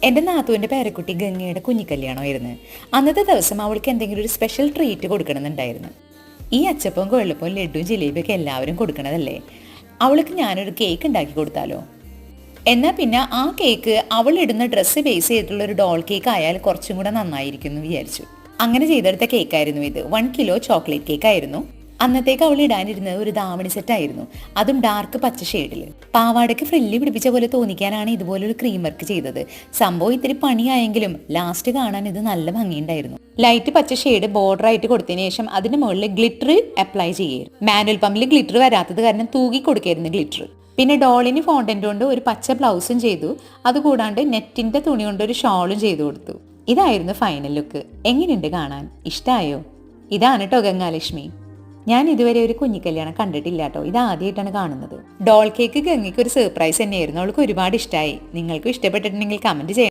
എൻ്റെ നാത്തുവിൻ്റെ പേരക്കുട്ടി ഗംഗയുടെ കുഞ്ഞിക്കല്യാണമായിരുന്നു. അന്നത്തെ ദിവസം അവൾക്ക് എന്തെങ്കിലും ഒരു സ്പെഷ്യൽ ട്രീറ്റ് കൊടുക്കണമെന്നുണ്ടായിരുന്നു. ഈ അച്ചപ്പവും കൊള്ളപ്പവും ലഡുവും ജിലേബിയൊക്കെ എല്ലാവരും കൊടുക്കണതല്ലേ, അവൾക്ക് ഞാനൊരു കേക്ക് ഉണ്ടാക്കി കൊടുത്താലോ? എന്നാൽ പിന്നെ ആ കേക്ക് അവൾ ഇടുന്ന ഡ്രസ്സ് ബേസ് ചെയ്തിട്ടുള്ള ഒരു ഡോൾ കേക്ക് ആയാൽ കുറച്ചും കൂടെ നന്നായിരിക്കും എന്ന് വിചാരിച്ചു. അങ്ങനെ ചെയ്തെടുത്ത കേക്കായിരുന്നു ഇത്. 1 കിലോ ചോക്ലേറ്റ് കേക്ക് ആയിരുന്നു. അന്നത്തേക്ക് അവൾ ഇടാനിരുന്നത് ഒരു ദാവണി സെറ്റ് ആയിരുന്നു, അതും ഡാർക്ക് പച്ച ഷെയ്ഡിൽ. പാവാടയ്ക്ക് ഫ്രില്ല് പിടിപ്പിച്ച പോലെ തോന്നിക്കാനാണ് ഇതുപോലൊരു ക്രീം വർക്ക് ചെയ്തത്. സംഭവം ഇത്തിരി പണിയായെങ്കിലും ലാസ്റ്റ് കാണാൻ ഇത് നല്ല ഭംഗിയുണ്ടായിരുന്നു. ലൈറ്റ് പച്ച ഷെയ്ഡ് ബോർഡർ ആയിട്ട് കൊടുത്തതിന് ശേഷം അതിന് മുകളിൽ ഗ്ലിറ്റർ അപ്ലൈ ചെയ്യായിരുന്നു. മാനുവൽ പമ്പിൽ ഗ്ലിറ്റർ വരാത്തത് കാരണം തൂക്കി കൊടുക്കായിരുന്നു ഗ്ലിറ്റർ. പിന്നെ ഡോളിന് ഫോണ്ടന്റ് കൊണ്ട് ഒരു പച്ച ബ്ലൗസും ചെയ്തു. അതുകൂടാണ്ട് നെറ്റിന്റെ തുണി കൊണ്ട് ഒരു ഷോളും ചെയ്തു കൊടുത്തു. ഇതായിരുന്നു ഫൈനൽ ലുക്ക്. എങ്ങനെയുണ്ട് കാണാൻ? ഇഷ്ടമായോ? ഇതാണ് കേട്ടോ ഗംഗാലക്ഷ്മി. ഞാൻ ഇതുവരെ ഒരു കുഞ്ഞിക്കല്യാണം കണ്ടിട്ടില്ല കേട്ടോ, ഇത് ആദ്യമായിട്ടാണ് കാണുന്നത്. ഡോൾ കേക്ക് ഗംഗയ്ക്ക് ഒരു സർപ്രൈസ് തന്നെയായിരുന്നു. അവൾക്ക് ഒരുപാട് ഇഷ്ടമായി. നിങ്ങൾക്കും ഇഷ്ടപ്പെട്ടിട്ടുണ്ടെങ്കിൽ കമന്റ് ചെയ്യാം.